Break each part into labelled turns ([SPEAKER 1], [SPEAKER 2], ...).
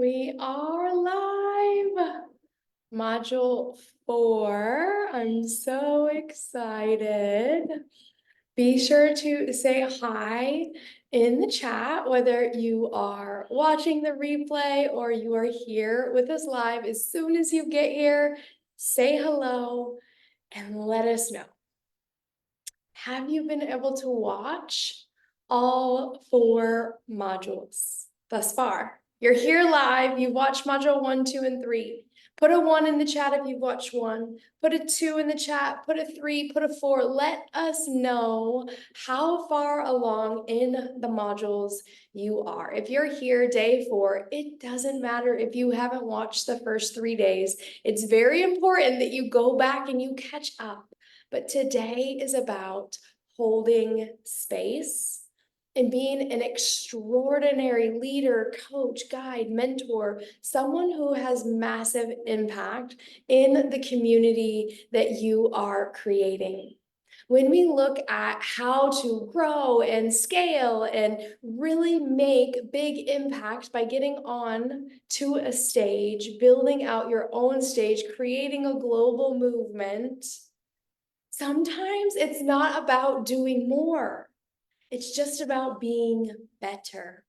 [SPEAKER 1] We are live. Module 4. I'm so excited. Be sure to say hi in the chat, whether you are watching the replay or you are here with us live. As soon as you get here, say hello and let us know. Have you been able to watch all 4 modules thus far? You're here live, you've watched module 1, 2, and 3. Put a 1 in the chat if you've watched 1. Put a 2 in the chat, put a 3, put a 4. Let us know how far along in the modules you are. If you're here day 4, it doesn't matter if you haven't watched the first 3 days. It's very important that you go back and you catch up. But today is about holding space and being an extraordinary leader, coach, guide, mentor, someone who has massive impact in the community that you are creating. When we look at how to grow and scale and really make big impact by getting on to a stage, building out your own stage, creating a global movement, sometimes it's not about doing more. It's just about being better.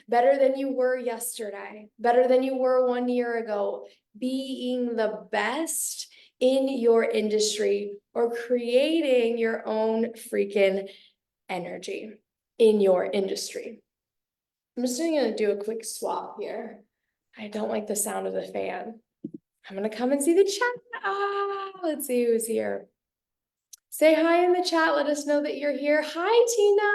[SPEAKER 1] Better than you were yesterday. Better than you were 1 year ago. Being the best in your industry or creating your own freaking energy in your industry. I'm just going to do a quick swap here. I don't like the sound of the fan. I'm going to come and see the chat. Let's see who's here. Say hi in the chat. Let us know that you're here. Hi, Tina.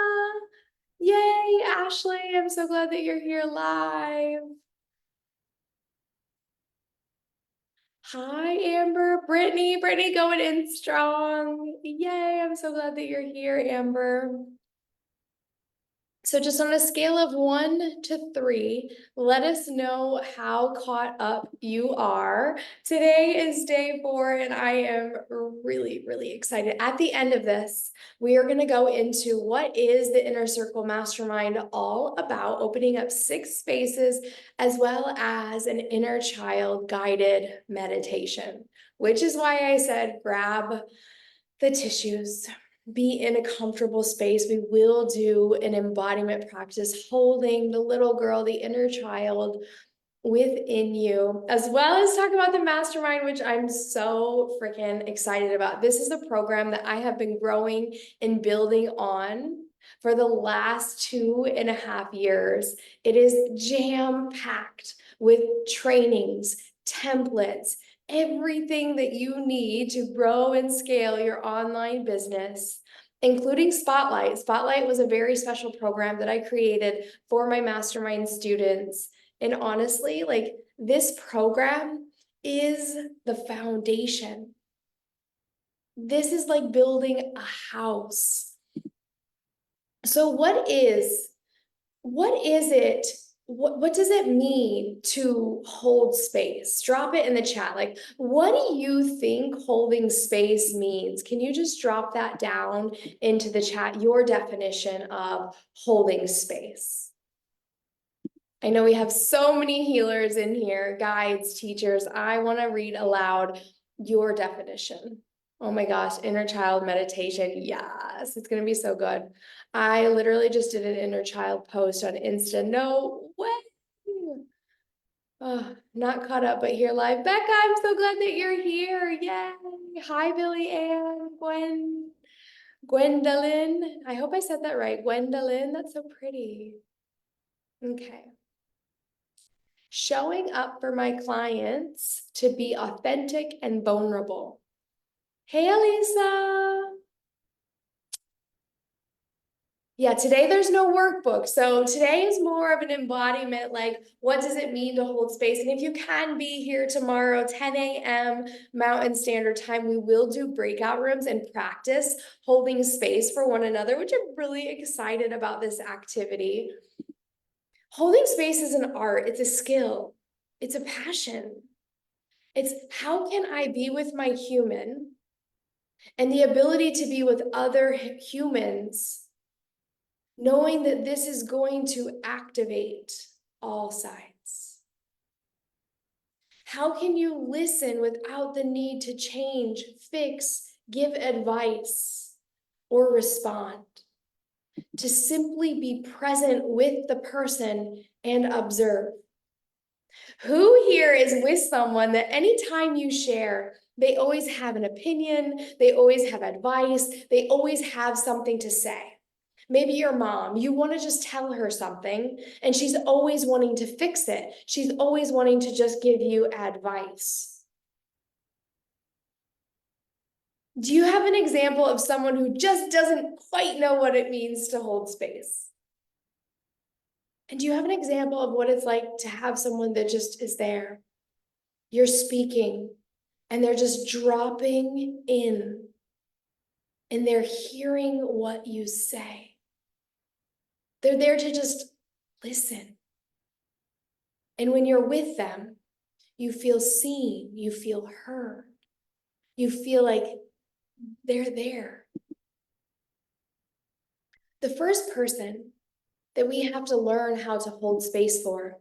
[SPEAKER 1] Yay, Ashley. I'm so glad that you're here live. Hi, Amber. Brittany going in strong. Yay, I'm so glad that you're here, Amber. So just on a scale of 1 to 3, let us know how caught up you are. Today is day 4, and I am really, really excited. At the end of this, we are going to go into what is the Inner Circle Mastermind all about, opening up 6 spaces, as well as an inner child guided meditation, which is why I said grab the tissues. Be in a comfortable space. We will do an embodiment practice, holding the little girl, the inner child within you, as well as talk about the mastermind, which I'm so freaking excited about. This is the program that I have been growing and building on for the last 2.5 years. It is jam-packed with trainings, templates, everything that you need to grow and scale your online business, including Spotlight. Spotlight was a very special program that I created for my mastermind students. And honestly, like, this program is the foundation. This is like building a house. So what is it? What does it mean to hold space? Drop it in the chat. Like, what do you think holding space means? Can you just drop that down into the chat, your definition of holding space? I know we have so many healers in here, guides, teachers. I want to read aloud your definition. Oh my gosh, inner child meditation. Yes, it's going to be so good. I literally just did an inner child post on Insta. No way. Oh, not caught up, but here live. Becca, I'm so glad that you're here. Yay. Hi, Billy Ann, Gwendolyn. I hope I said that right. Gwendolyn, that's so pretty. Okay. Showing up for my clients to be authentic and vulnerable. Hey, Elisa. Yeah, today there's no workbook. So today is more of an embodiment, like, what does it mean to hold space? And if you can be here tomorrow, 10 a.m. Mountain Standard Time, we will do breakout rooms and practice holding space for one another, which I'm really excited about this activity. Holding space is an art, it's a skill, it's a passion. It's how can I be with my human and the ability to be with other humans, knowing that this is going to activate all sides. How can you listen without the need to change, fix, give advice, or respond? To simply be present with the person and observe. Who here is with someone that anytime you share, they always have an opinion, they always have advice, they always have something to say? Maybe your mom, you want to just tell her something, and she's always wanting to fix it. She's always wanting to just give you advice. Do you have an example of someone who just doesn't quite know what it means to hold space? And do you have an example of what it's like to have someone that just is there? You're speaking, and they're just dropping in, and they're hearing what you say. They're there to just listen. And when you're with them, you feel seen, you feel heard, you feel like they're there. The first person that we have to learn how to hold space for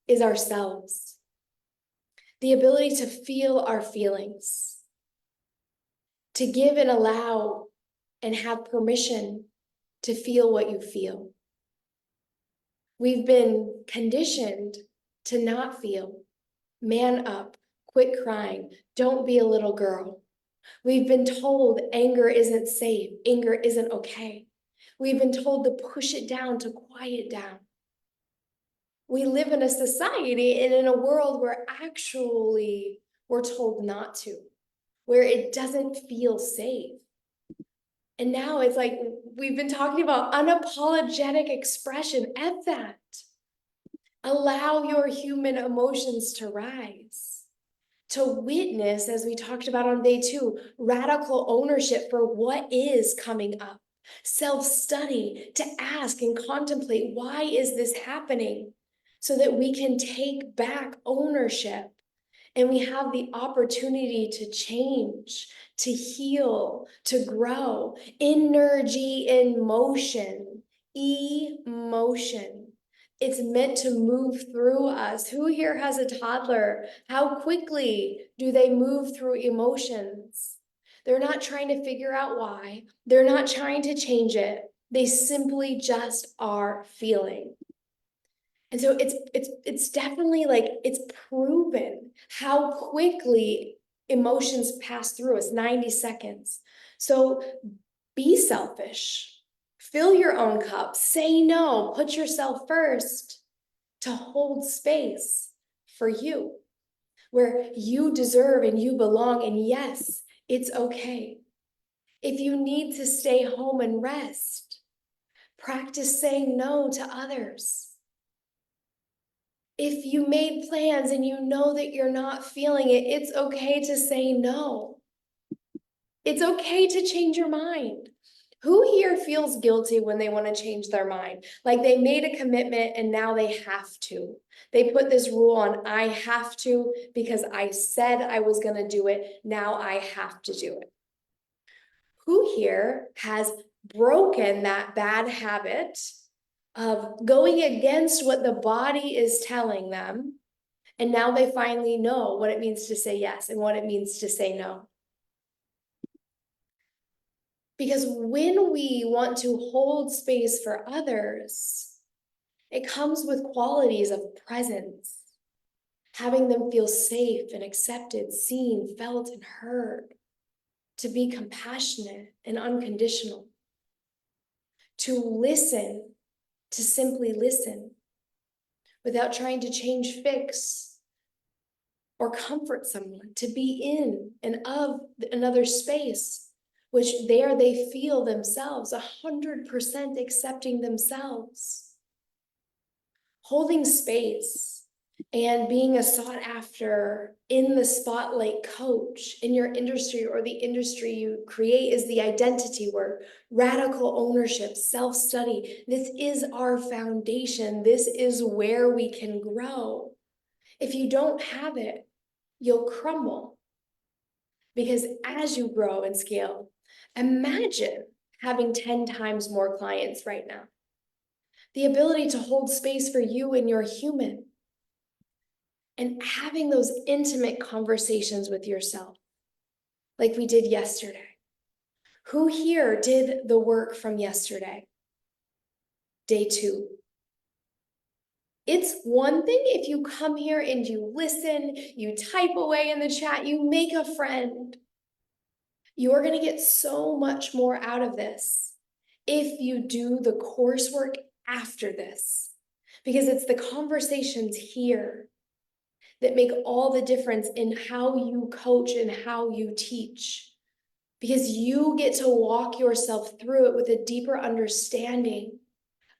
[SPEAKER 1] is ourselves. The ability to feel our feelings, to give and allow and have permission to feel what you feel. We've been conditioned to not feel. Man up, quit crying, don't be a little girl. We've been told anger isn't safe, anger isn't okay. We've been told to push it down, to quiet down. We live in a society and in a world where actually we're told not to, where it doesn't feel safe. And now it's like we've been talking about unapologetic expression. F that. Allow your human emotions to rise, to witness, as we talked about on day 2, radical ownership for what is coming up, self-study, to ask and contemplate, why is this happening? So that we can take back ownership and we have the opportunity to change, to heal, to grow. Energy in motion, emotion. It's meant to move through us. Who here has a toddler? How quickly do they move through emotions? They're not trying to figure out why. They're not trying to change it. They simply just are feeling. And so it's definitely like it's proven how quickly emotions pass through us, 90 seconds. So be selfish. Fill your own cup. Say no. Put yourself first to hold space for you, where you deserve and you belong. And yes, it's okay. If you need to stay home and rest, practice saying no to others. If you made plans and you know that you're not feeling it, it's okay to say no. It's okay to change your mind. Who here feels guilty when they want to change their mind? Like they made a commitment and now they have to. They put this rule on, I have to because I said I was going to do it. Now I have to do it. Who here has broken that bad habit of going against what the body is telling them? And now they finally know what it means to say yes and what it means to say no. Because when we want to hold space for others, it comes with qualities of presence, having them feel safe and accepted, seen, felt, and heard, to be compassionate and unconditional, to listen, to simply listen, without trying to change, fix, or comfort someone, to be in and of another space, which there they feel themselves, 100% accepting themselves. Holding space and being a sought after in the spotlight coach in your industry or the industry you create is the identity work, radical ownership, self-study. This is our foundation. This is where we can grow. If you don't have it, you'll crumble. Because as you grow and scale, imagine having 10 times more clients right now. The ability to hold space for you and your human. and having those intimate conversations with yourself, like we did yesterday. Who here did the work from yesterday? Day 2. It's one thing if you come here and you listen, you type away in the chat, you make a friend. You're going to get so much more out of this if you do the coursework after this, because it's the conversations here that make all the difference in how you coach and how you teach, because you get to walk yourself through it with a deeper understanding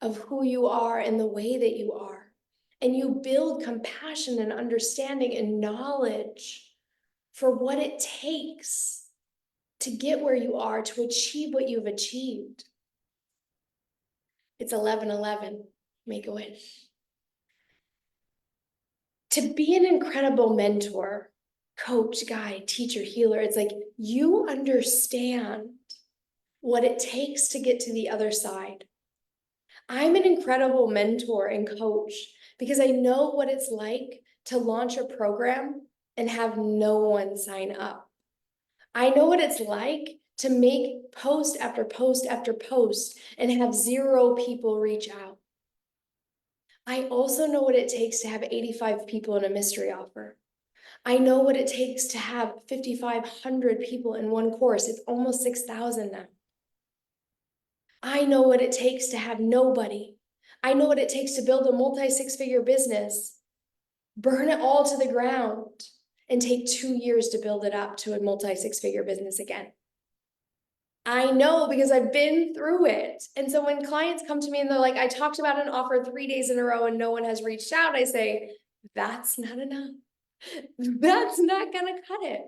[SPEAKER 1] of who you are and the way that you are. And you build compassion and understanding and knowledge for what it takes to get where you are, to achieve what you've achieved. It's 11:11. Make a wish. To be an incredible mentor, coach, guide, teacher, healer, it's like you understand what it takes to get to the other side. I'm an incredible mentor and coach because I know what it's like to launch a program and have no one sign up. I know what it's like to make post after post after post and have 0 people reach out. I also know what it takes to have 85 people in a mystery offer. I know what it takes to have 5,500 people in one course. It's almost 6,000 now. I know what it takes to have nobody. I know what it takes to build a multi-6-figure business, burn it all to the ground, and take 2 years to build it up to a multi-6-figure business again. I know because I've been through it. And so when clients come to me and they're like, I talked about an offer 3 days in a row and no one has reached out, I say, that's not enough. That's not going to cut it.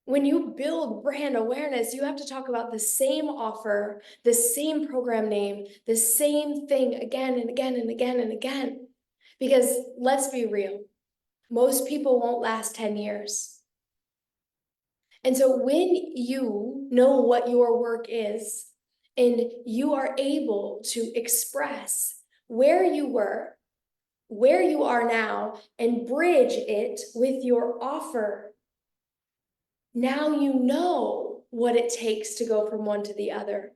[SPEAKER 1] When you build brand awareness, you have to talk about the same offer, the same program name, the same thing again and again and again and again. Because let's be real, most people won't last 10 years. And so when you know what your work is and you are able to express where you were, where you are now, and bridge it with your offer, now you know what it takes to go from one to the other.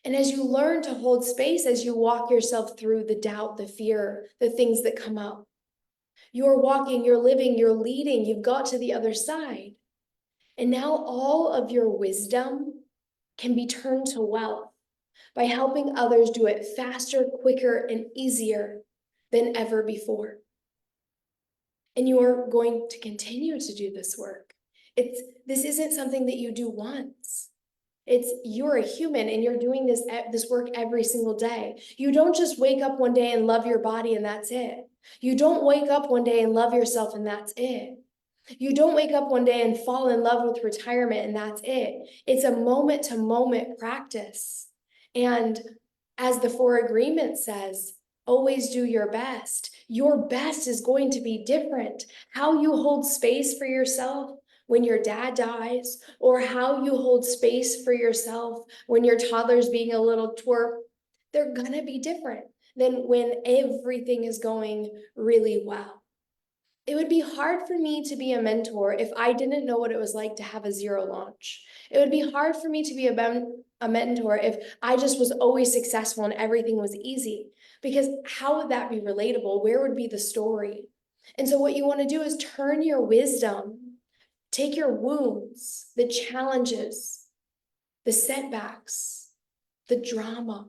[SPEAKER 1] And as you learn to hold space, as you walk yourself through the doubt, the fear, the things that come up, you're walking, you're living, you're leading, you've got to the other side. And now all of your wisdom can be turned to wealth by helping others do it faster, quicker, and easier than ever before. And you are going to continue to do this work. This isn't something that you do once. You're a human and you're doing this work every single day. You don't just wake up one day and love your body and that's it. You don't wake up one day and love yourself and that's it. You don't wake up one day and fall in love with retirement and that's it. It's a moment-to-moment practice. And as the 4 Agreement says, always do your best. Your best is going to be different. How you hold space for yourself when your dad dies, or how you hold space for yourself when your toddler's being a little twerp, they're gonna be different than when everything is going really well. It would be hard for me to be a mentor if I didn't know what it was like to have a 0 launch. It would be hard for me to be a mentor if I just was always successful and everything was easy. Because how would that be relatable? Where would be the story? And so what you want to do is turn your wisdom, take your wounds, the challenges, the setbacks, the drama,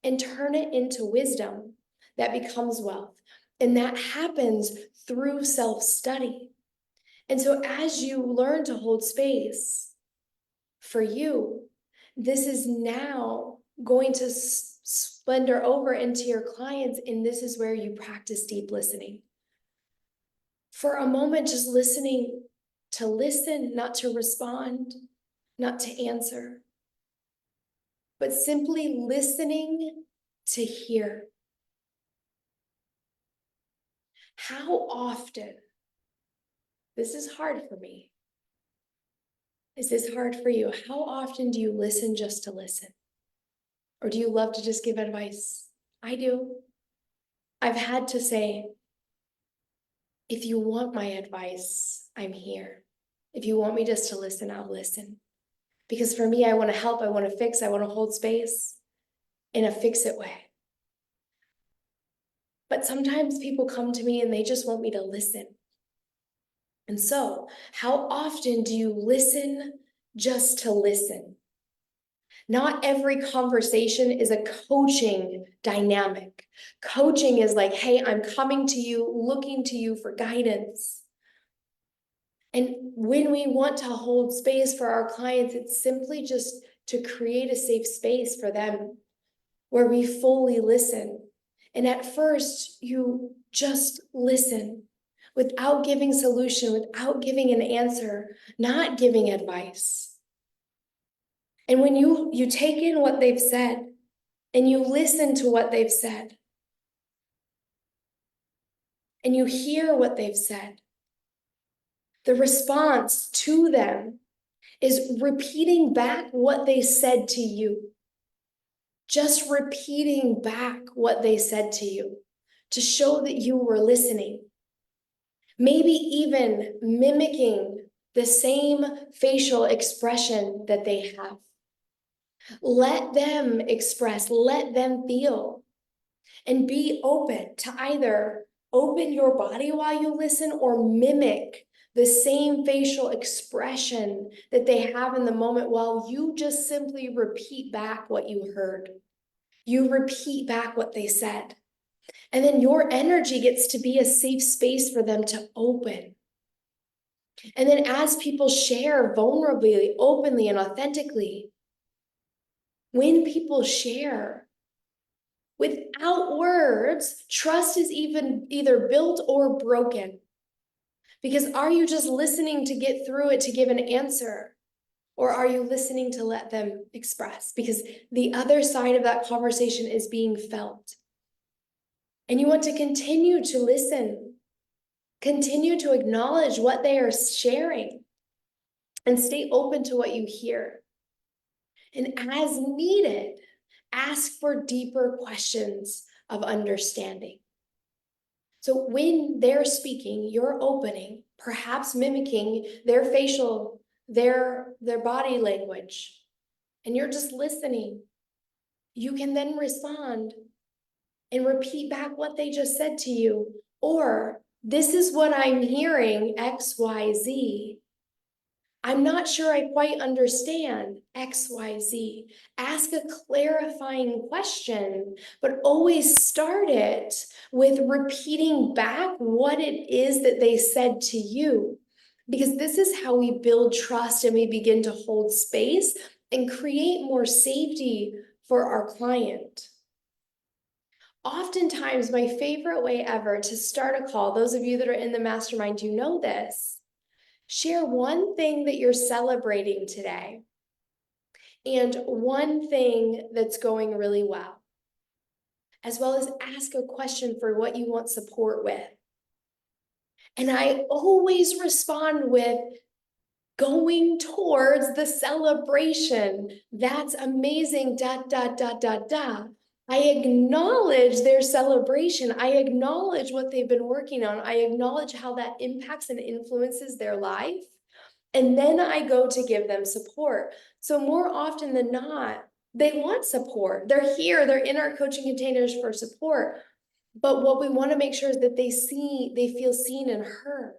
[SPEAKER 1] and turn it into wisdom that becomes wealth. And that happens through self-study. And so as you learn to hold space for you, this is now going to splendor over into your clients, and this is where you practice deep listening. For a moment, just listening to listen, not to respond, not to answer, but simply listening to hear. How often, this is hard for me. Is this hard for you? How often do you listen just to listen? Or do you love to just give advice? I do. I've had to say, If you want my advice, I'm here. If you want me just to listen, I'll listen. Because for me, I want to help, I want to fix, I want to hold space in a fix-it way. But sometimes people come to me and they just want me to listen. And so, how often do you listen just to listen? Not every conversation is a coaching dynamic. Coaching is like, hey, I'm coming to you, looking to you for guidance. And when we want to hold space for our clients, it's simply just to create a safe space for them where we fully listen. And at first, you just listen without giving solution, without giving an answer, not giving advice. And when you take in what they've said and you listen to what they've said and you hear what they've said, the response to them is repeating back what they said to you. Just repeating back what they said to you to show that you were listening. Maybe even mimicking the same facial expression that they have. Let them express, let them feel, and be open to either open your body while you listen or mimic the same facial expression that they have in the moment while you just simply repeat back what you heard. You repeat back what they said. And then your energy gets to be a safe space for them to open. And then as people share vulnerably, openly, and authentically, when people share without words, trust is even either built or broken. Because are you just listening to get through it to give an answer? Or are you listening to let them express? Because the other side of that conversation is being felt. And you want to continue to listen, continue to acknowledge what they are sharing, and stay open to what you hear. And as needed, ask for deeper questions of understanding. So when they're speaking, you're opening, perhaps mimicking their facial, their body language, and you're just listening. You can then respond and repeat back what they just said to you. Or, this is what I'm hearing, X, Y, Z. I'm not sure I quite understand X, Y, Z. Ask a clarifying question, but always start it with repeating back what it is that they said to you. Because this is how we build trust and we begin to hold space and create more safety for our client. Oftentimes, my favorite way ever to start a call, those of you that are in the mastermind, you know this. Share one thing that you're celebrating today and one thing that's going really well, as well as ask a question for what you want support with. And I always respond with going towards the celebration. That's amazing, da, da, da, da, da. I acknowledge their celebration. I acknowledge what they've been working on. I acknowledge how that impacts and influences their life. And then I go to give them support. So more often than not, they want support. They're here, they're in our coaching containers for support. But what we want to make sure is that they feel seen and heard.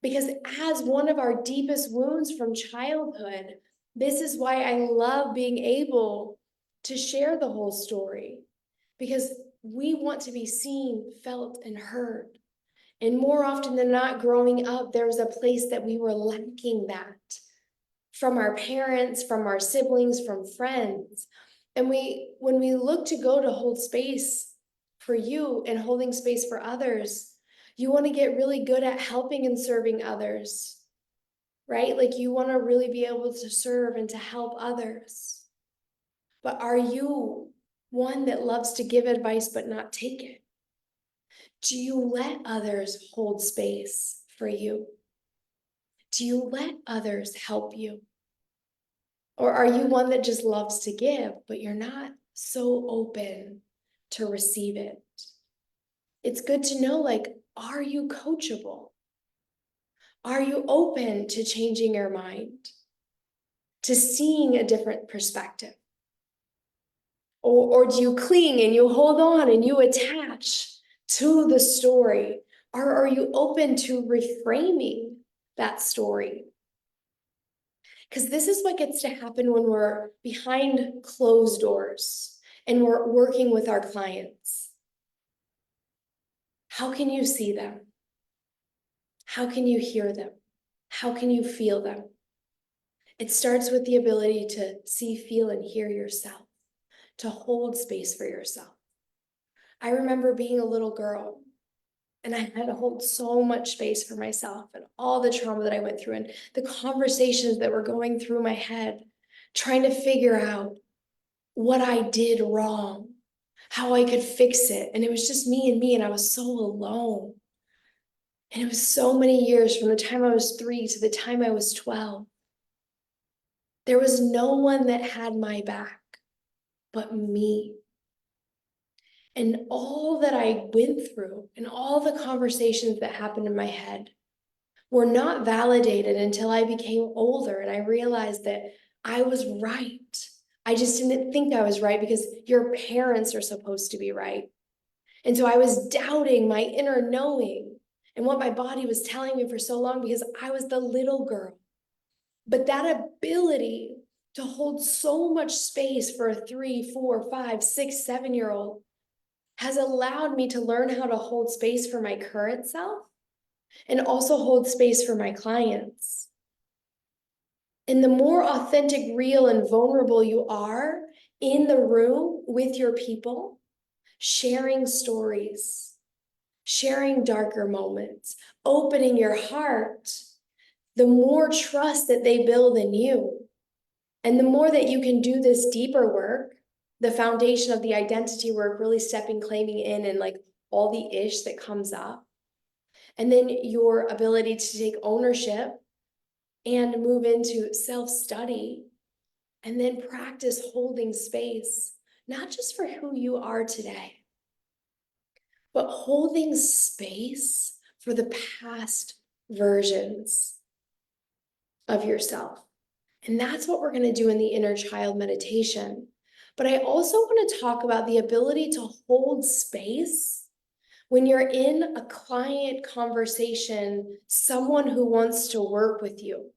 [SPEAKER 1] Because as one of our deepest wounds from childhood, this is why I love being able to share the whole story. Because we want to be seen, felt, and heard. And more often than not, growing up, there was a place that we were lacking that from our parents, from our siblings, from friends. And when we look to go to hold space for you and holding space for others, you want to get really good at helping and serving others, right? Like you want to really be able to serve and to help others. But are you one that loves to give advice but not take it? Do you let others hold space for you? Do you let others help you? Or are you one that just loves to give, but you're not so open to receive it? It's good to know, like, Are you coachable? Are you open to changing your mind, to seeing a different perspective? Or do you cling and you hold on and you attach to the story? Or are you open to reframing that story? Because this is what gets to happen when we're behind closed doors and we're working with our clients. How can you see them? How can you hear them? How can you feel them? It starts with the ability to see, feel, and hear yourself, to hold space for yourself. I remember being a little girl and I had to hold so much space for myself and all the trauma that I went through and the conversations that were going through my head, trying to figure out what I did wrong, how I could fix it. And it was just me, and I was so alone. And it was so many years from the time I was 3 to the time I was 12. There was no one that had my back but me. And all that I went through and all the conversations that happened in my head were not validated until I became older and I realized that I was right. I just didn't think I was right because your parents are supposed to be right. And so I was doubting my inner knowing and what my body was telling me for so long because I was the little girl. But that ability to hold so much space for a 3, 4, 5, 6, 7-year-old has allowed me to learn how to hold space for my current self and also hold space for my clients. And the more authentic, real, and vulnerable you are in the room with your people, sharing stories, sharing darker moments, opening your heart, the more trust that they build in you. And the more that you can do this deeper work, the foundation of the identity work, really stepping, claiming in, and like all the ish that comes up. And then your ability to take ownership and move into self-study and then practice holding space, not just for who you are today, but holding space for the past versions of yourself. And that's what we're going to do in the inner child meditation. But I also want to talk about the ability to hold space when you're in a client conversation, someone who wants to work with you,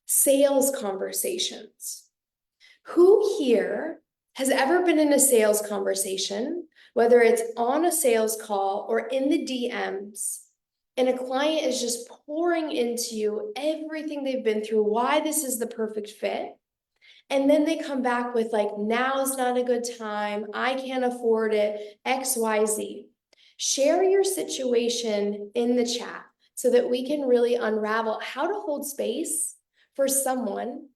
[SPEAKER 1] sales conversations. Who here has ever been in a sales conversation, whether it's on a sales call or in the DMs, and a client is just pouring into you everything they've been through, why this is the perfect fit, and then they come back with like, now's not a good time, I can't afford it, XYZ. Share your situation in the chat so that we can really unravel how to hold space for someone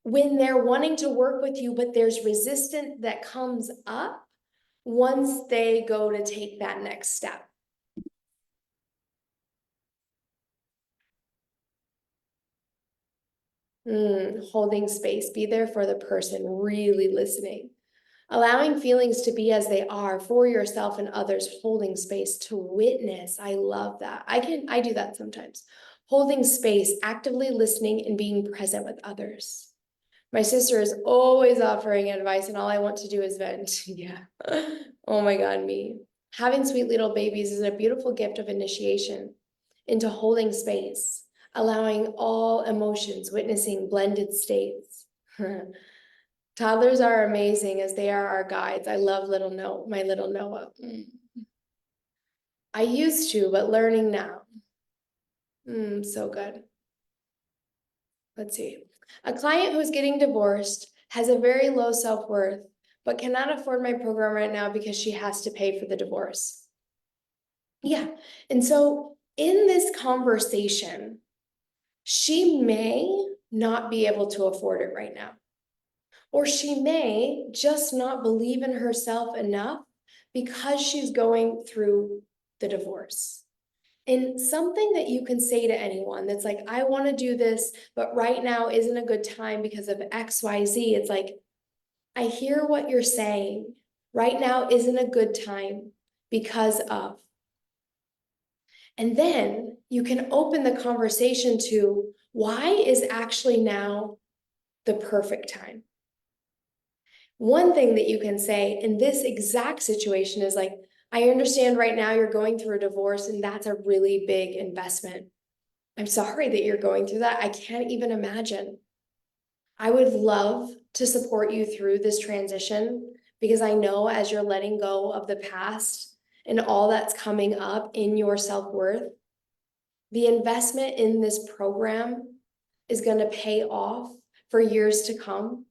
[SPEAKER 1] when they're wanting to work with you, but there's resistance that comes up once they go to take that next step. Holding space, be there for the person, really listening. Allowing feelings to be as they are for yourself and others, holding space to witness. I love that. I do that sometimes. Holding space, actively listening and being present with others. My sister is always offering advice and all I want to do is vent. Yeah. Oh my God, me. Having sweet little babies is a beautiful gift of initiation into holding space, allowing all emotions, witnessing blended states. Toddlers are amazing as they are our guides. I love my little Noah. I used to, but learning now. So good. Let's see. A client who's getting divorced has a very low self-worth, but cannot afford my program right now because she has to pay for the divorce. Yeah. And so in this conversation, she may not be able to afford it right now. Or she may just not believe in herself enough because she's going through the divorce. And something that you can say to anyone that's like, I want to do this, but right now isn't a good time because of XYZ. It's like, I hear what you're saying. Right now isn't a good time because of. And then you can open the conversation to why is actually now the perfect time. One thing that you can say in this exact situation is like, I understand right now you're going through a divorce and that's a really big investment. I'm sorry that you're going through that. I can't even imagine. I would love to support you through this transition because I know as you're letting go of the past and all that's coming up in your self-worth, the investment in this program is going to pay off for years to come.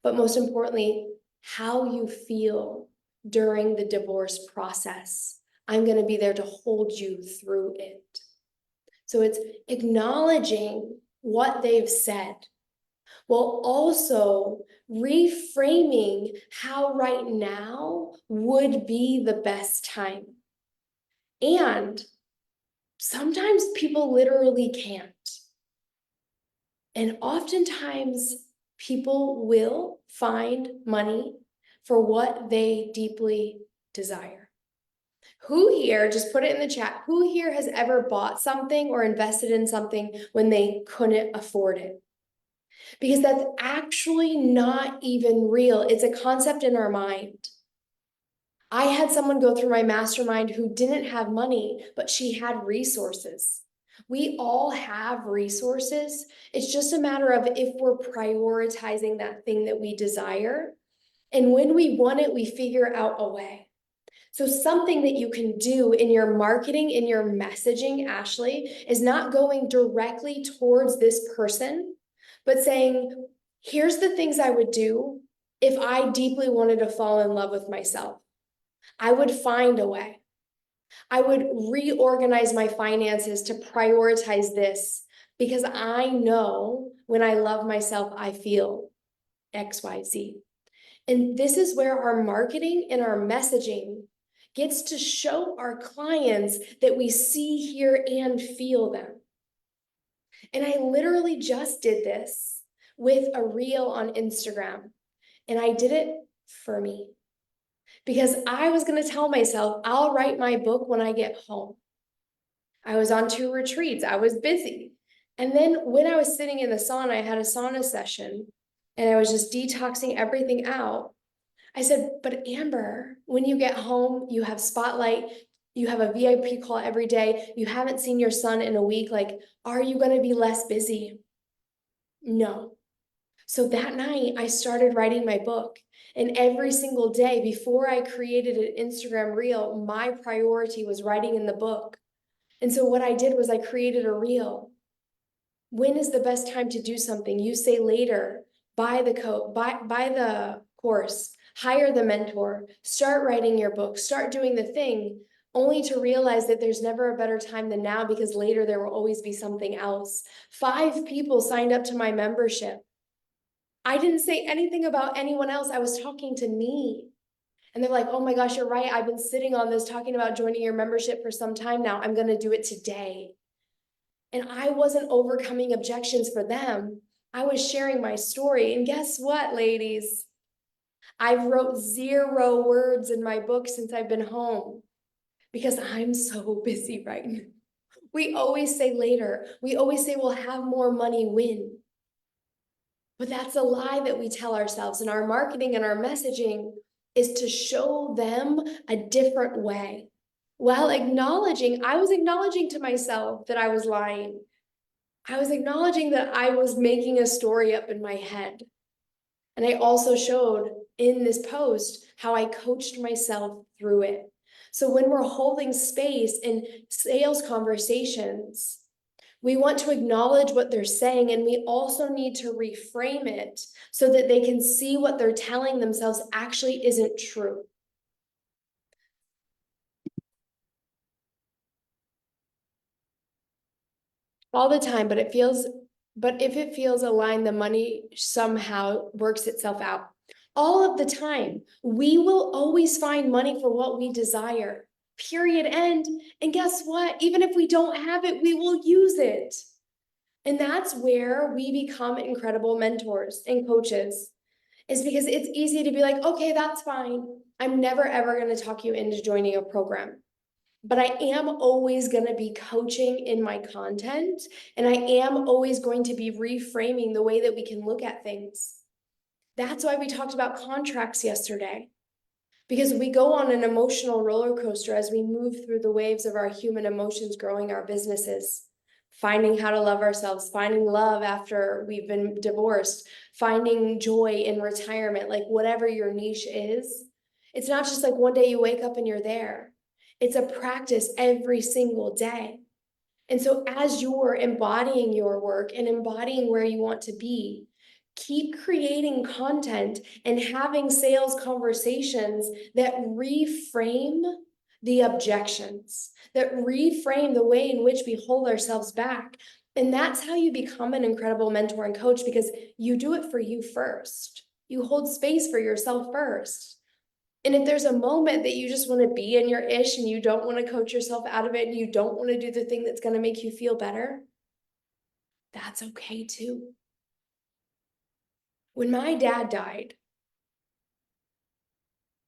[SPEAKER 1] But most importantly, how you feel during the divorce process. I'm going to be there to hold you through it. So it's acknowledging what they've said while also reframing how right now would be the best time. And sometimes people literally can't. And oftentimes people will find money for what they deeply desire. Who here, just put it in the chat, who here has ever bought something or invested in something when they couldn't afford it? Because that's actually not even real. It's a concept in our mind. I had someone go through my mastermind who didn't have money, but she had resources. We all have resources. It's just a matter of if we're prioritizing that thing that we desire. And when we want it, we figure out a way. So something that you can do in your marketing, in your messaging, Ashley, is not going directly towards this person, but saying, here's the things I would do if I deeply wanted to fall in love with myself. I would find a way. I would reorganize my finances to prioritize this because I know when I love myself, I feel XYZ. And this is where our marketing and our messaging gets to show our clients that we see, hear, and feel them. And I literally just did this with a reel on Instagram, and I did it for me because I was going to tell myself, I'll write my book when I get home. I was on 2 retreats. I was busy. And then when I was sitting in the sauna, I had a sauna session and I was just detoxing everything out. I said, but Amber, when you get home, you have Spotlight, you have a VIP call every day, you haven't seen your son in a week, like, are you going to be less busy? No. So that night, I started writing my book. And every single day before I created an Instagram reel, my priority was writing in the book. And so what I did was I created a reel. When is the best time to do something? You say later, buy the course, hire the mentor, start writing your book, start doing the thing, only to realize that there's never a better time than now because later there will always be something else. 5 people signed up to my membership. I didn't say anything about anyone else. I was talking to me. And they're like, oh my gosh, you're right. I've been sitting on this talking about joining your membership for some time now. I'm going to do it today. And I wasn't overcoming objections for them. I was sharing my story. And guess what, ladies? I've wrote 0 words in my book since I've been home because I'm so busy right now. We always say later. We always say we'll have more money when. But that's a lie that we tell ourselves. And our marketing and our messaging is to show them a different way. While I was acknowledging to myself that I was lying. I was acknowledging that I was making a story up in my head. And I also showed in this post how I coached myself through it. So when we're holding space in sales conversations, we want to acknowledge what they're saying, and we also need to reframe it so that they can see what they're telling themselves actually isn't true. All the time, but if it feels aligned, the money somehow works itself out. All of the time, we will always find money for what we desire, period, end. And guess what? Even if we don't have it, we will use it. And that's where we become incredible mentors and coaches, is because it's easy to be like, okay, that's fine. I'm never, ever going to talk you into joining a program. but I am always going to be coaching in my content, and I am always going to be reframing the way that we can look at things. That's why we talked about contracts yesterday, because we go on an emotional roller coaster as we move through the waves of our human emotions, growing our businesses, finding how to love ourselves, finding love after we've been divorced, finding joy in retirement, like whatever your niche is. It's not just like one day you wake up and you're there. It's a practice every single day. And so as you're embodying your work and embodying where you want to be, keep creating content and having sales conversations that reframe the objections, that reframe the way in which we hold ourselves back. And that's how you become an incredible mentor and coach, because you do it for you first. You hold space for yourself first. And if there's a moment that you just want to be in your ish and you don't want to coach yourself out of it and you don't want to do the thing that's going to make you feel better, that's okay too. When my dad died,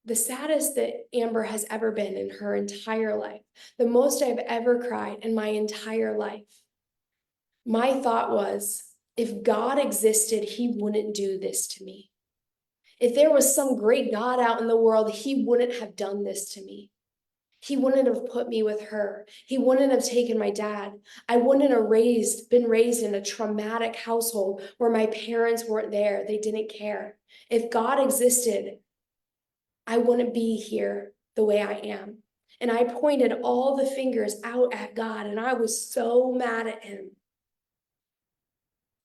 [SPEAKER 1] the saddest that Amber has ever been in her entire life, the most I've ever cried in my entire life, my thought was, if God existed, he wouldn't do this to me. If there was some great God out in the world, he wouldn't have done this to me. He wouldn't have put me with her. He wouldn't have taken my dad. I wouldn't have been raised in a traumatic household where my parents weren't there. They didn't care. If God existed, I wouldn't be here the way I am. And I pointed all the fingers out at God, and I was so mad at him.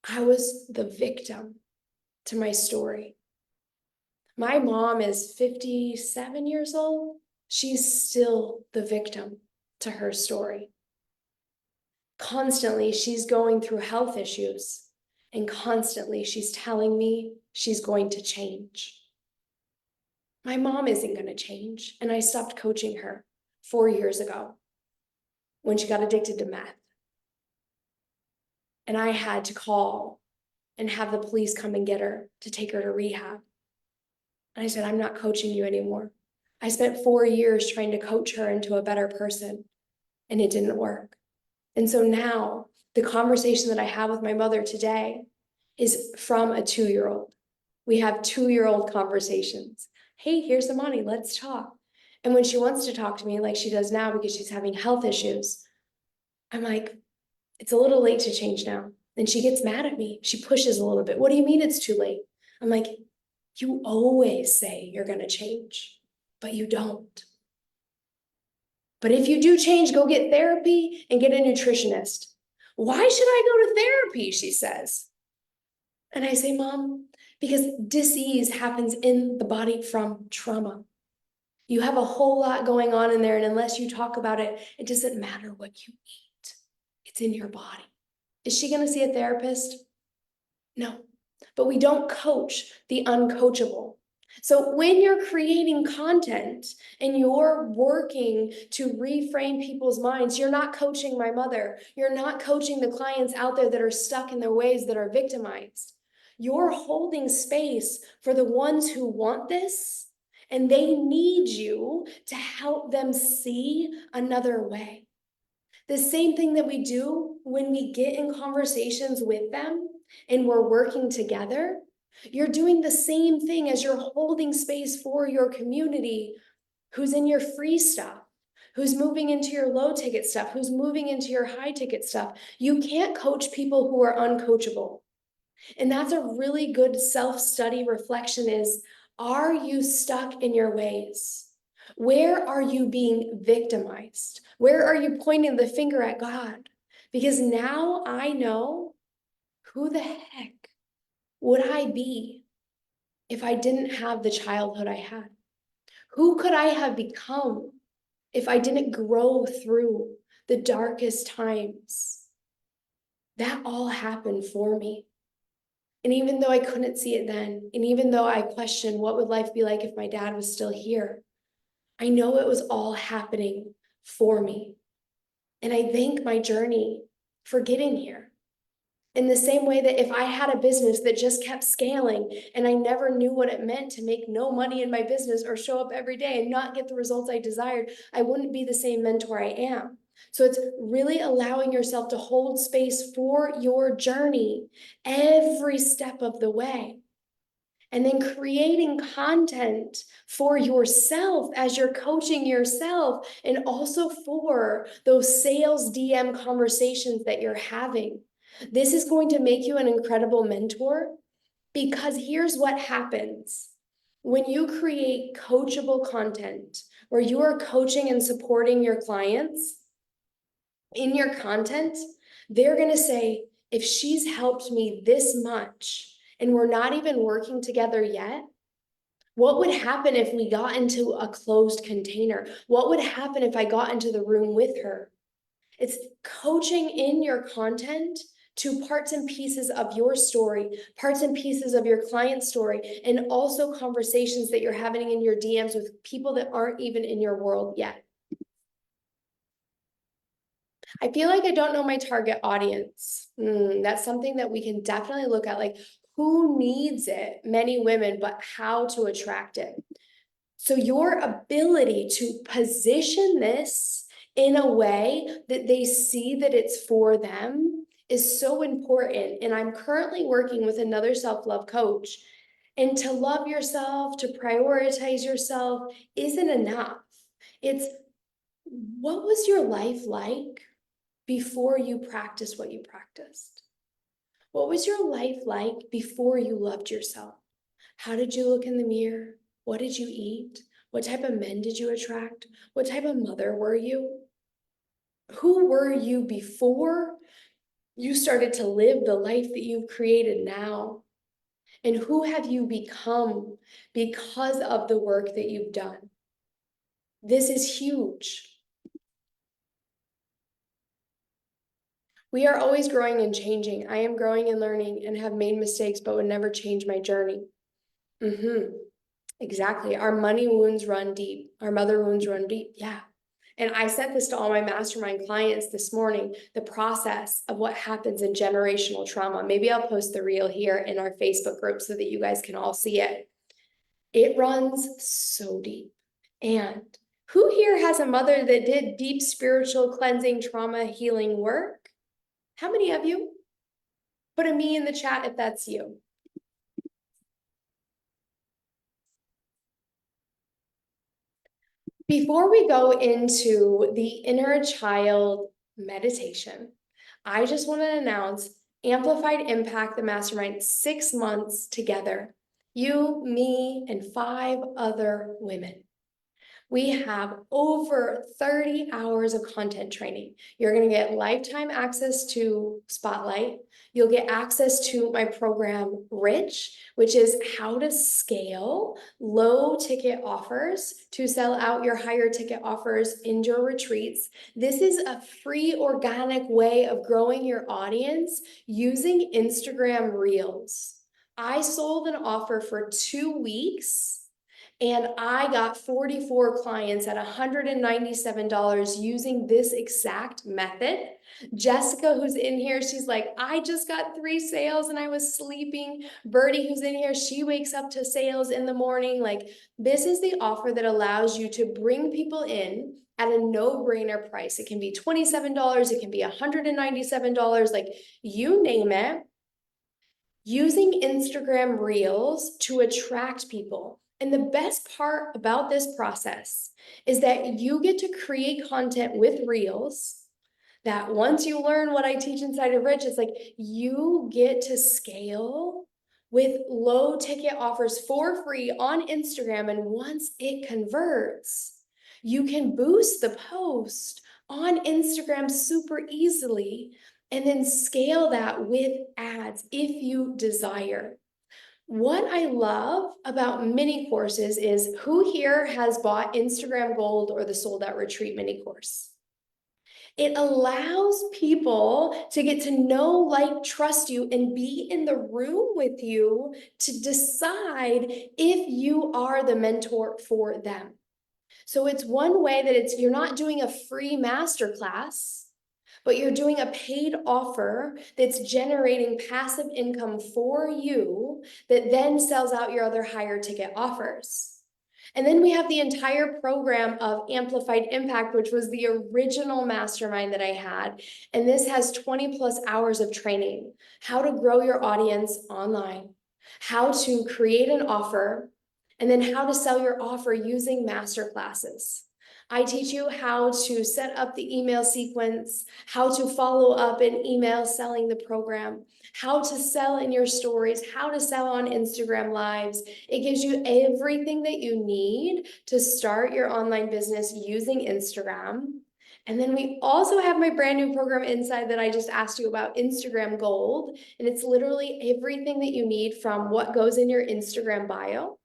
[SPEAKER 1] I was the victim to my story. My mom is 57 years old. She's still the victim to her story. Constantly, she's going through health issues, and constantly she's telling me she's going to change. My mom isn't going to change, and I stopped coaching her 4 years ago when she got addicted to meth. And I had to call and have the police come and get her to take her to rehab. And I said, I'm not coaching you anymore. I spent 4 years trying to coach her into a better person, and it didn't work. And so now the conversation that I have with my mother today is from a 2-year-old. We have 2-year-old conversations. Hey, here's the money, let's talk. And when she wants to talk to me like she does now because she's having health issues, I'm like, it's a little late to change now. And she gets mad at me. She pushes a little bit. What do you mean it's too late? I'm like, you always say you're going to change, but you don't. But if you do change, go get therapy and get a nutritionist. Why should I go to therapy? She says. And I say, Mom, because disease happens in the body from trauma. You have a whole lot going on in there, and unless you talk about it, it doesn't matter what you eat. It's in your body. Is she going to see a therapist? No. But we don't coach the uncoachable. So when you're creating content and you're working to reframe people's minds, you're not coaching my mother. You're not coaching the clients out there that are stuck in their ways, that are victimized. You're holding space for the ones who want this, and they need you to help them see another way. The same thing that we do when we get in conversations with them and we're working together, you're doing the same thing as you're holding space for your community who's in your free stuff, who's moving into your low ticket stuff, who's moving into your high ticket stuff. You can't coach people who are uncoachable. And that's a really good self-study reflection is, are you stuck in your ways? Where are you being victimized? Where are you pointing the finger at God? Because now I know, who the heck would I be if I didn't have the childhood I had? Who could I have become if I didn't grow through the darkest times? That all happened for me. And even though I couldn't see it then, and even though I questioned what would life be like if my dad was still here, I know it was all happening for me. And I thank my journey for getting here. In the same way that if I had a business that just kept scaling and I never knew what it meant to make no money in my business or show up every day and not get the results I desired, I wouldn't be the same mentor I am. So it's really allowing yourself to hold space for your journey every step of the way. And then creating content for yourself as you're coaching yourself, and also for those sales DM conversations that you're having. This is going to make you an incredible mentor, because here's what happens. When you create coachable content where you are coaching and supporting your clients in your content, they're going to say, if she's helped me this much and we're not even working together yet, what would happen if we got into a closed container? What would happen if I got into the room with her? It's coaching in your content to parts and pieces of your story, parts and pieces of your client's story, and also conversations that you're having in your DMs with people that aren't even in your world yet. I feel like I don't know my target audience. That's something that we can definitely look at, like who needs it? Many women, but how to attract it. So your ability to position this in a way that they see that it's for them is so important. And I'm currently working with another self-love coach. And to love yourself, to prioritize yourself isn't enough. It's, what was your life like before you practiced what you practiced? What was your life like before you loved yourself? How did you look in the mirror? What did you eat? What type of men did you attract? What type of mother were you? Who were you before you started to live the life that you've created now? And who have you become because of the work that you've done? This is huge. We are always growing and changing. I am growing and learning and have made mistakes, but would never change my journey. Exactly. Our money wounds run deep. Our mother wounds run deep. Yeah. And I sent this to all my mastermind clients this morning, the process of what happens in generational trauma. Maybe I'll post the reel here in our Facebook group so that you guys can all see it. It runs so deep. And who here has a mother that did deep spiritual cleansing, trauma healing work? How many of you? Put a me in the chat if that's you. Before we go into the inner child meditation, I just want to announce Amplified Impact, the Mastermind, 6 months together. You, me, and 5 other women. We have over 30 hours of content training. You're going to get lifetime access to Spotlight. You'll get access to my program, Rich, which is how to scale low ticket offers to sell out your higher ticket offers in your retreats. This is a free, organic way of growing your audience using Instagram Reels. I sold an offer for 2 weeks and I got 44 clients at $197 using this exact method. Jessica, who's in here, she's like, I just got 3 sales and I was sleeping. Birdie, who's in here, she wakes up to sales in the morning. Like, this is the offer that allows you to bring people in at a no-brainer price. It can be $27, it can be $197, like you name it, using Instagram Reels to attract people. And the best part about this process is that you get to create content with Reels that once you learn what I teach inside of Rich, it's like you get to scale with low ticket offers for free on Instagram. And once it converts, you can boost the post on Instagram super easily and then scale that with ads if you desire. What I love about mini courses is, who here has bought Instagram Gold or the Sold Out Retreat mini course? It allows people to get to know, like, trust you, and be in the room with you to decide if you are the mentor for them. So it's one way that you're not doing a free masterclass, but you're doing a paid offer that's generating passive income for you that then sells out your other higher ticket offers. And then we have the entire program of Amplified Impact, which was the original mastermind that I had. And this has 20 plus hours of training, how to grow your audience online, how to create an offer, and then how to sell your offer using masterclasses. I teach you how to set up the email sequence, how to follow up an email selling the program, how to sell in your stories, how to sell on Instagram Lives. It gives you everything that you need to start your online business using Instagram. And then we also have my brand new program inside that I just asked you about, Instagram Gold. And it's literally everything that you need, from what goes in your Instagram bio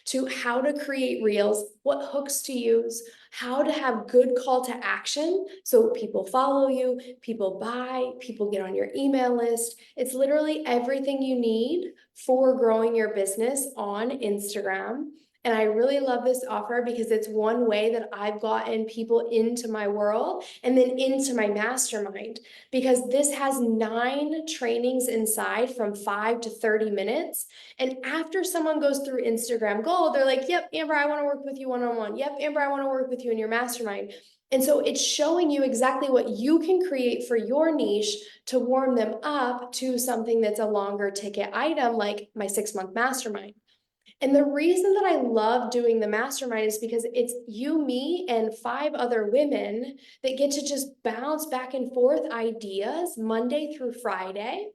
[SPEAKER 1] to how to create reels, what hooks to use, how to have good call to action so people follow you, people buy, people get on your email list. It's literally everything you need for growing your business on Instagram. And I really love this offer because it's one way that I've gotten people into my world and then into my mastermind, because this has 9 trainings inside from 5 to 30 minutes. And after someone goes through Instagram Gold, they're like, yep, Amber, I want to work with you one-on-one. Yep, Amber, I want to work with you in your mastermind. And so it's showing you exactly what you can create for your niche to warm them up to something that's a longer ticket item, like my 6-month mastermind. And the reason that I love doing the mastermind is because it's you, me, and 5 other women that get to just bounce back and forth ideas Monday through Friday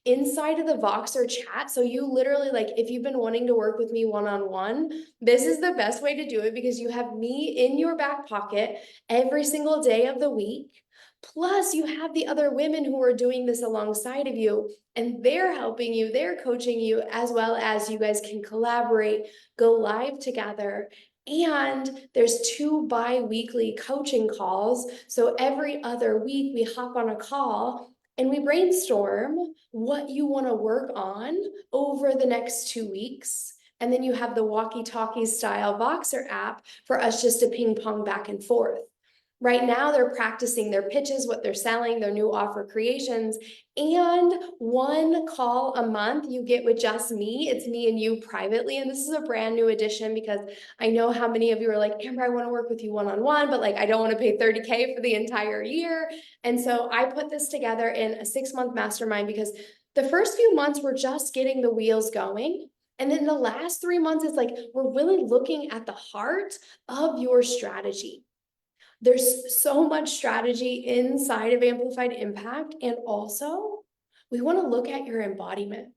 [SPEAKER 1] inside of the Voxer chat. So you literally, like, if you've been wanting to work with me one-on-one, this is the best way to do it, because you have me in your back pocket every single day of the week. Plus, you have the other women who are doing this alongside of you, and they're helping you, they're coaching you, as well as you guys can collaborate, go live together. And there's 2 bi-weekly coaching calls. So every other week we hop on a call and we brainstorm what you want to work on over the next 2 weeks. And then you have the walkie-talkie style Voxer app for us just to ping pong back and forth. Right now, they're practicing their pitches, what they're selling, their new offer creations, and 1 call a month you get with just me. It's me and you privately. And this is a brand new addition, because I know how many of you are like, Amber, I want to work with you one-on-one, but like, I don't want to pay $30K for the entire year. And so I put this together in a 6-month mastermind, because the first few months we're just getting the wheels going. And then the last 3 months is like, we're really looking at the heart of your strategy. There's so much strategy inside of Amplified Impact. And also, we want to look at your embodiment.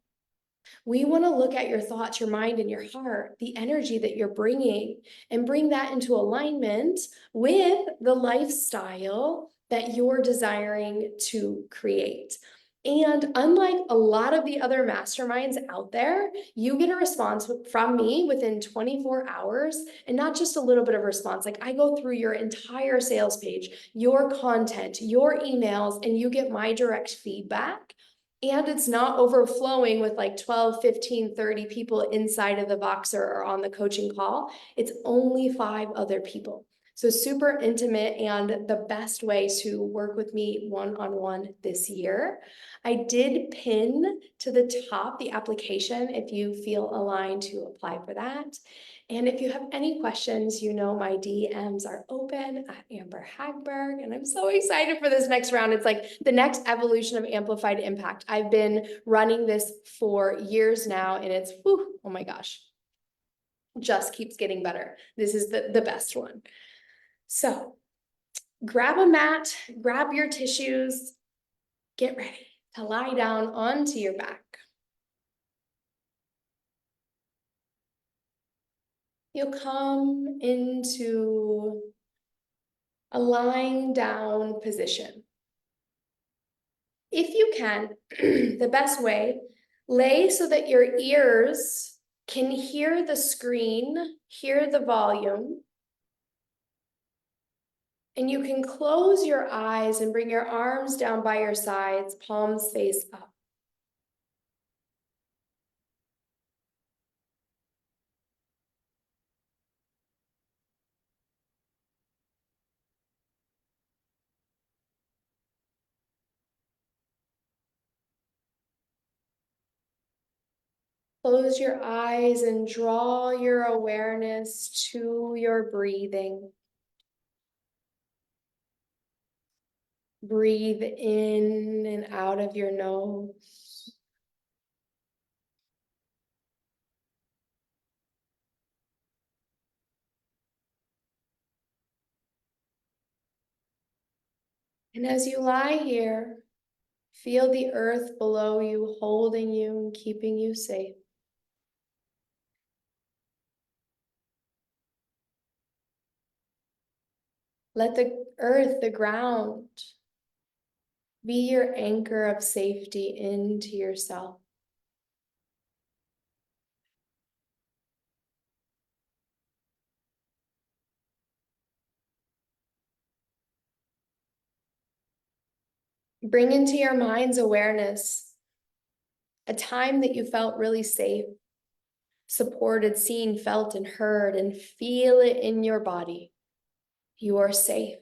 [SPEAKER 1] We want to look at your thoughts, your mind, and your heart, the energy that you're bringing, and bring that into alignment with the lifestyle that you're desiring to create. And unlike a lot of the other masterminds out there, you get a response from me within 24 hours, and not just a little bit of response. Like, I go through your entire sales page, your content, your emails, and you get my direct feedback. And it's not overflowing with like 12, 15, 30 people inside of the Voxer or on the coaching call. It's only 5 other people. So super intimate, and the best way to work with me one-on-one this year. I did pin to the top the application if you feel aligned to apply for that. And if you have any questions, you know my DMs are open at Amber Hagberg, and I'm so excited for this next round. It's like the next evolution of Amplified Impact. I've been running this for years now, and it's, whew, oh my gosh, just keeps getting better. This is the best one. So grab a mat, grab your tissues, get ready to lie down onto your back. You'll come into a lying down position. If you can, the best way, lay so that your ears can hear the screen, hear the volume. And you can close your eyes and bring your arms down by your sides, palms face up. Close your eyes and draw your awareness to your breathing. Breathe in and out of your nose. And as you lie here, feel the earth below you, holding you and keeping you safe. Let the earth, the ground, be your anchor of safety into yourself. Bring into your mind's awareness a time that you felt really safe, supported, seen, felt, and heard, and feel it in your body. You are safe.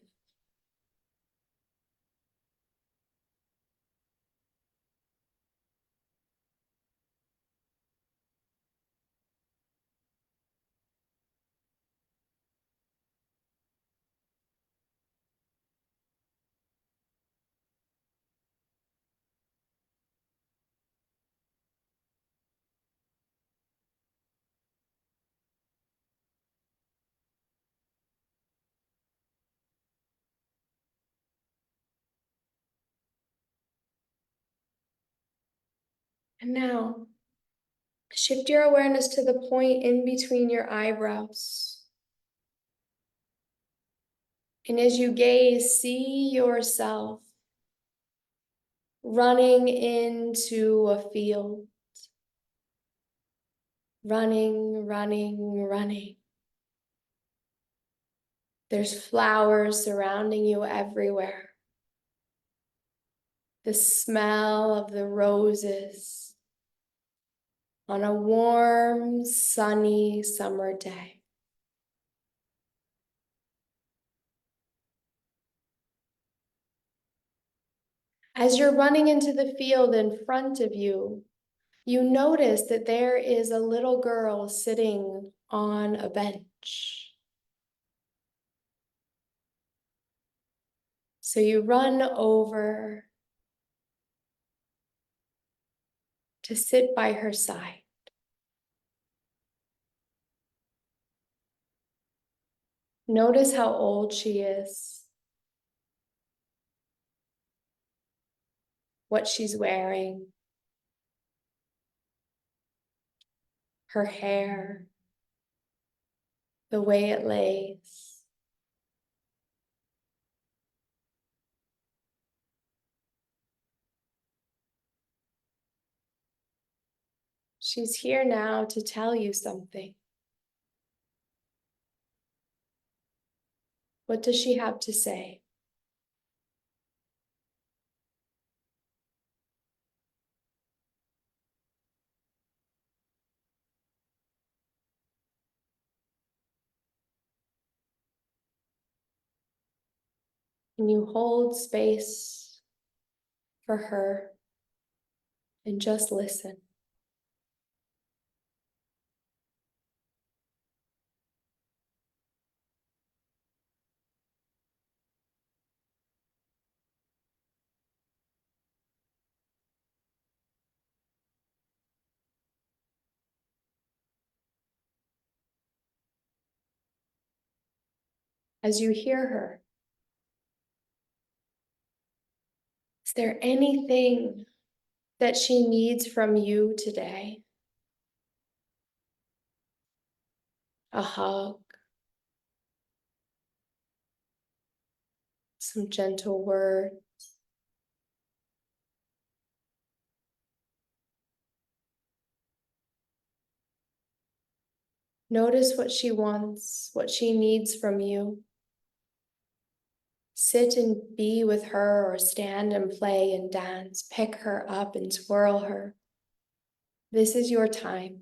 [SPEAKER 1] And now, shift your awareness to the point in between your eyebrows. And as you gaze, see yourself running into a field. Running, running, running. There's flowers surrounding you everywhere. The smell of the roses on a warm, sunny summer day. As you're running into the field in front of you, you notice that there is a little girl sitting on a bench. So you run over to sit by her side. Notice how old she is, what she's wearing, her hair, the way it lays. She's here now to tell you something. What does she have to say? And you hold space for her and just listen. As you hear her, is there anything that she needs from you today? A hug, some gentle words. Notice what she wants, what she needs from you. Sit and be with her, or stand and play and dance. Pick her up and twirl her. This is your time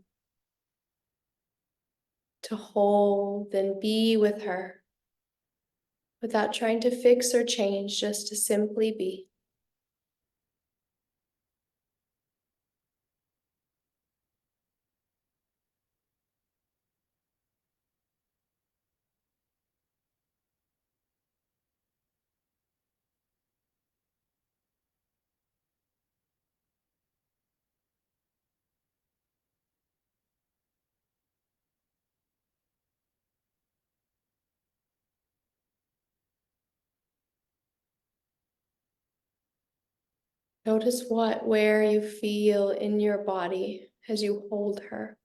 [SPEAKER 1] to hold and be with her without trying to fix or change, just to simply be. Notice where you feel in your body as you hold her.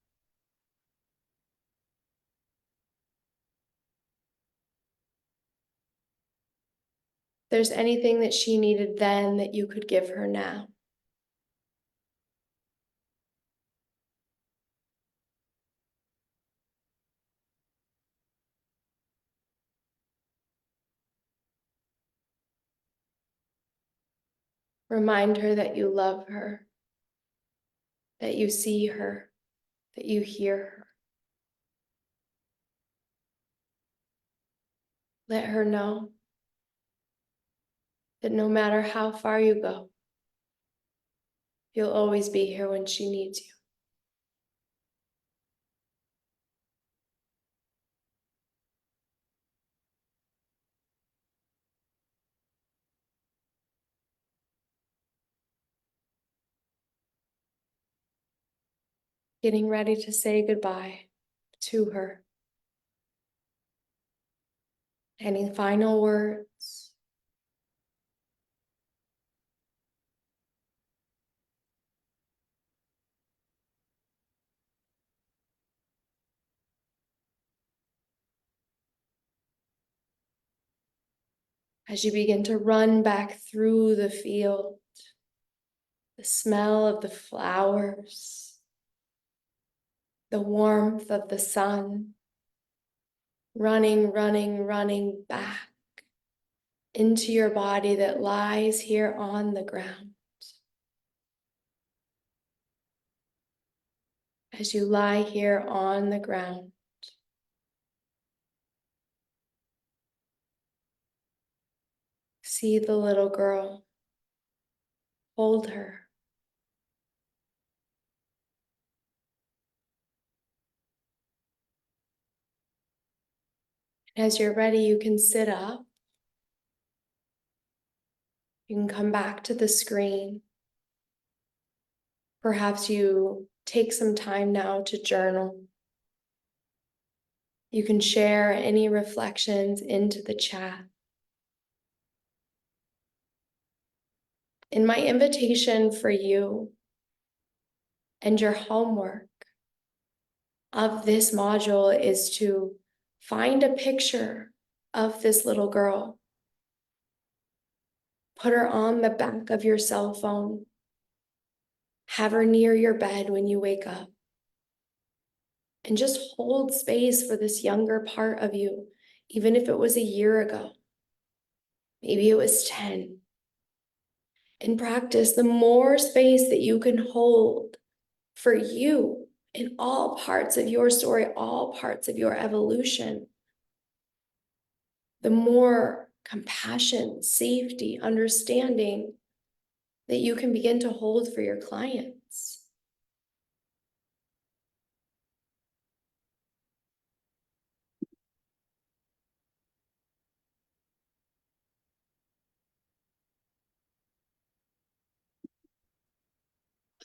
[SPEAKER 1] If there's anything that she needed then that you could give her now. Remind her that you love her, that you see her, that you hear her. Let her know that no matter how far you go, you'll always be here when she needs you. Getting ready to say goodbye to her. Any final words? As you begin to run back through the field, the smell of the flowers, the warmth of the sun, running, running, running back into your body that lies here on the ground. As you lie here on the ground, see the little girl, hold her. As you're ready, you can sit up. You can come back to the screen. Perhaps you take some time now to journal. You can share any reflections into the chat. And my invitation for you and your homework of this module is to find a picture of this little girl. Put her on the back of your cell phone. Have her near your bed when you wake up. And just hold space for this younger part of you, even if it was a year ago. Maybe it was 10. In practice, the more space that you can hold for you in all parts of your story, all parts of your evolution, the more compassion, safety, understanding that you can begin to hold for your clients.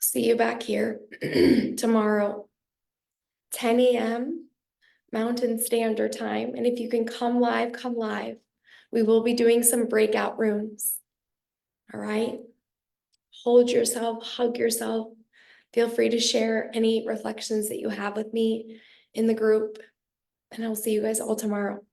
[SPEAKER 1] See you back here tomorrow, 10 a.m. Mountain Standard Time. And if you can come live, come live. We will be doing some breakout rooms. All right? Hold yourself, hug yourself. Feel free to share any reflections that you have with me in the group. And I'll see you guys all tomorrow.